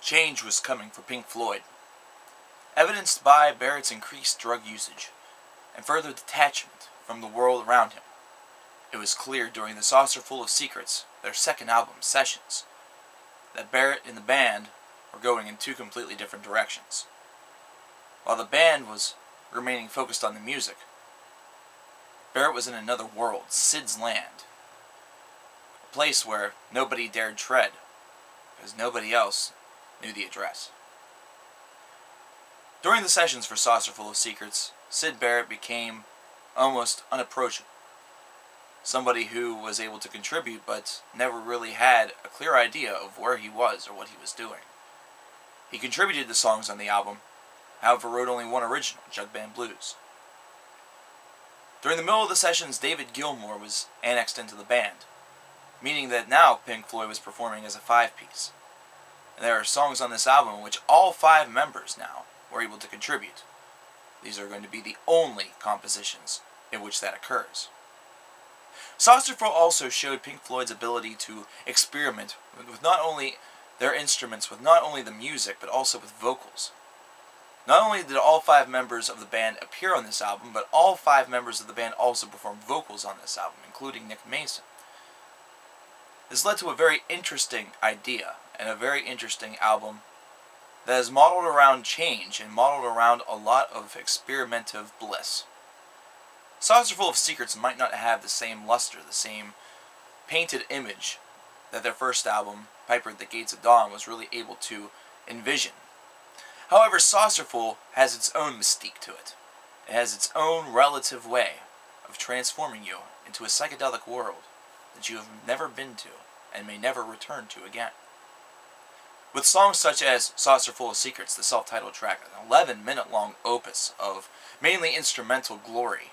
Change was coming for Pink Floyd, evidenced by Barrett's increased drug usage and further detachment from the world around him. It was clear during the Saucerful of Secrets, their second album, Sessions, that Barrett and the band were going in two completely different directions. While the band was remaining focused on the music, Barrett was in another world, Syd's land, a place where nobody dared tread, because nobody else knew the address. During the sessions for Saucerful of Secrets, Syd Barrett became almost unapproachable. Somebody who was able to contribute but never really had a clear idea of where he was or what he was doing. He contributed the songs on the album, however wrote only one original, Jug Band Blues. During the middle of the sessions, David Gilmore was annexed into the band, meaning that now Pink Floyd was performing as a five-piece. And there are songs on this album in which all five members now were able to contribute. These are going to be the only compositions in which that occurs. Saucerful also showed Pink Floyd's ability to experiment with not only their instruments, with not only the music, but also with vocals. Not only did all five members of the band appear on this album, but all five members of the band also performed vocals on this album, including Nick Mason. This led to a very interesting idea, and a very interesting album that is modeled around change and modeled around a lot of experimentative bliss. Saucerful of Secrets might not have the same luster, the same painted image that their first album, Piper at the Gates of Dawn, was really able to envision. However, Saucerful has its own mystique to it. It has its own relative way of transforming you into a psychedelic world that you have never been to and may never return to again. With songs such as Saucerful of Secrets, the self-titled track, an 11-minute-long opus of mainly instrumental glory,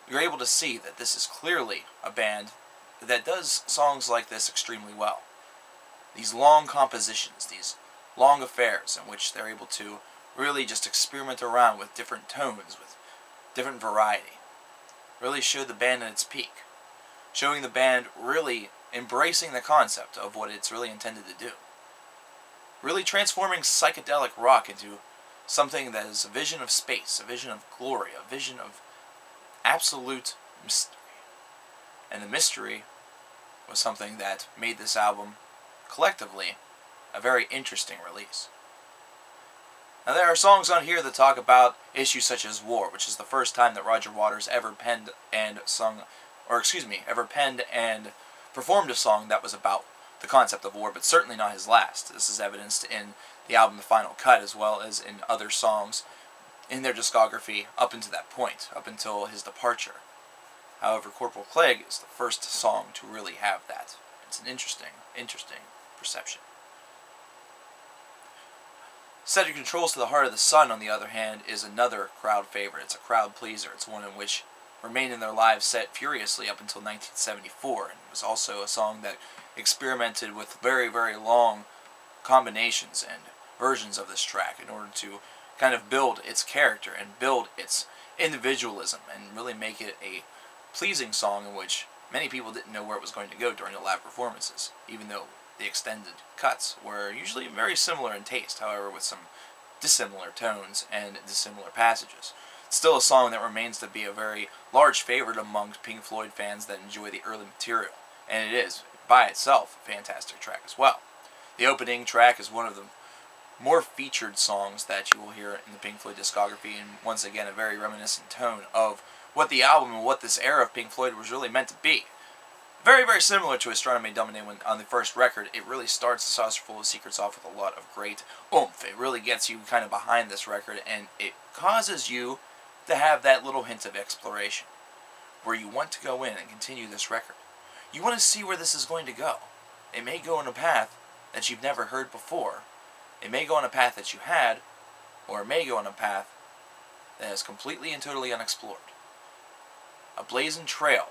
you're able to see that this is clearly a band that does songs like this extremely well. These long compositions, these long affairs in which they're able to really just experiment around with different tones, with different variety, really show the band at its peak, showing the band really embracing the concept of what it's really intended to do. Really transforming psychedelic rock into something that is a vision of space, a vision of glory, a vision of absolute mystery. And the mystery was something that made this album, collectively, a very interesting release. Now there are songs on here that talk about issues such as war, which is the first time that Roger Waters ever penned and performed a song that was about the concept of war, but certainly not his last. This is evidenced in the album The Final Cut, as well as in other songs in their discography up until that point, up until his departure. However, Corporal Clegg is the first song to really have that. It's an interesting perception. Set Your Controls to the Heart of the Sun, on the other hand, is another crowd favorite. It's a crowd pleaser. It's one in which remained in their lives set furiously up until 1974, and it was also a song that experimented with very, very long combinations and versions of this track in order to kind of build its character and build its individualism and really make it a pleasing song in which many people didn't know where it was going to go during the live performances, even though the extended cuts were usually very similar in taste, however with some dissimilar tones and dissimilar passages. It's still a song that remains to be a very large favorite among Pink Floyd fans that enjoy the early material, and it is, by itself, a fantastic track as well. The opening track is one of the more featured songs that you will hear in the Pink Floyd discography, and once again a very reminiscent tone of what the album and what this era of Pink Floyd was really meant to be. Very, very similar to Astronomy Domine when on the first record. It really starts the Saucerful of Secrets off with a lot of great oomph. It really gets you kind of behind this record, and it causes you to have that little hint of exploration, where you want to go in and continue this record. You want to see where this is going to go. It may go in a path that you've never heard before. It may go on a path that you had, or it may go on a path that is completely and totally unexplored. A blazing trail.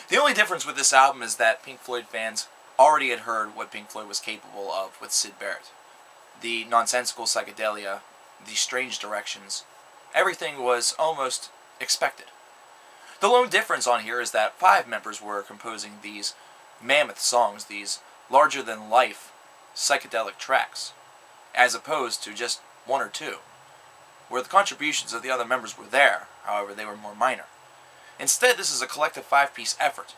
The only difference with this album is that Pink Floyd fans already had heard what Pink Floyd was capable of with Syd Barrett. The nonsensical psychedelia, the strange directions, everything was almost expected. The lone difference on here is that 5 members were composing these mammoth songs, these larger-than-life psychedelic tracks, as opposed to just one or two, where the contributions of the other members were there, however they were more minor. Instead, this is a collective 5-piece effort.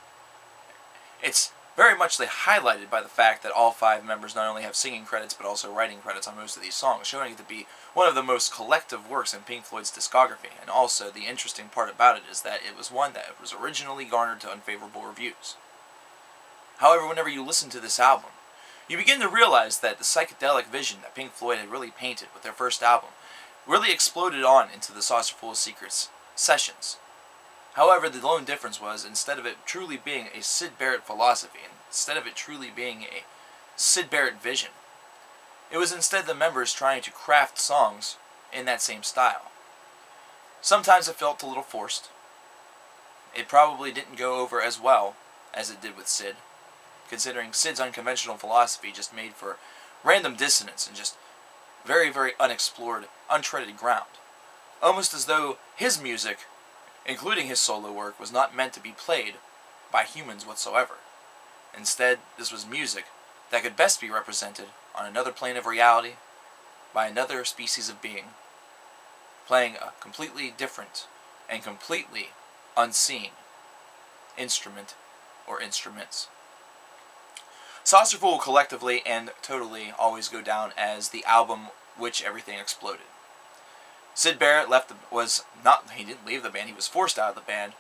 It's very much highlighted by the fact that all 5 members not only have singing credits but also writing credits on most of these songs, showing it to be one of the most collective works in Pink Floyd's discography. And also, the interesting part about it is that it was one that was originally garnered to unfavorable reviews. However, whenever you listen to this album, you begin to realize that the psychedelic vision that Pink Floyd had really painted with their first album really exploded on into the Saucerful of Secrets sessions. However, the lone difference was, instead of it truly being a Syd Barrett philosophy, instead of it truly being a Syd Barrett vision, it was instead the members trying to craft songs in that same style. Sometimes it felt a little forced. It probably didn't go over as well as it did with Syd, considering Syd's unconventional philosophy just made for random dissonance and just very, very unexplored, untreaded ground. Almost as though his music, including his solo work, was not meant to be played by humans whatsoever. Instead, this was music that could best be represented on another plane of reality by another species of being, playing a completely different and completely unseen instrument or instruments. Saucerful will collectively and totally always go down as the album which everything exploded. Syd Barrett he didn't leave the band, he was forced out of the band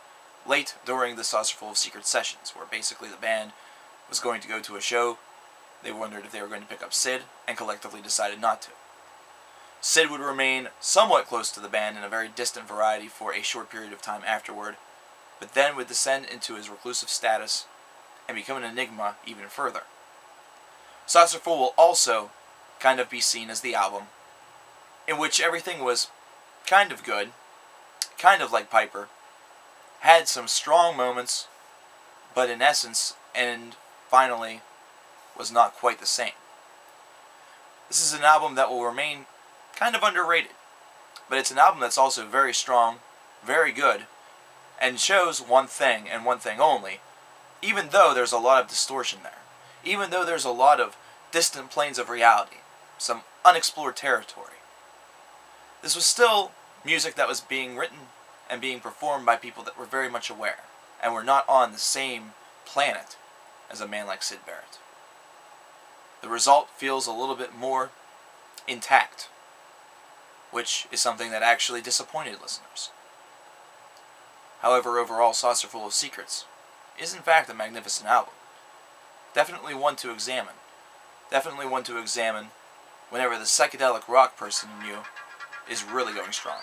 late during the Saucerful of Secrets sessions, where basically the band was going to go to a show, they wondered if they were going to pick up Syd, and collectively decided not to. Syd would remain somewhat close to the band in a very distant variety for a short period of time afterward, but then would descend into his reclusive status and become an enigma even further. Saucerful will also kind of be seen as the album in which everything was kind of good, kind of like Piper, had some strong moments, but in essence, and finally, was not quite the same. This is an album that will remain kind of underrated, but it's an album that's also very strong, very good, and shows one thing and one thing only, even though there's a lot of distortion there, even though there's a lot of distant planes of reality, some unexplored territory. This was still music that was being written and being performed by people that were very much aware, and were not on the same planet as a man like Syd Barrett. The result feels a little bit more intact, which is something that actually disappointed listeners. However, overall, Saucerful of Secrets is in fact a magnificent album. Definitely one to examine. Definitely one to examine whenever the psychedelic rock person in you is really going strong.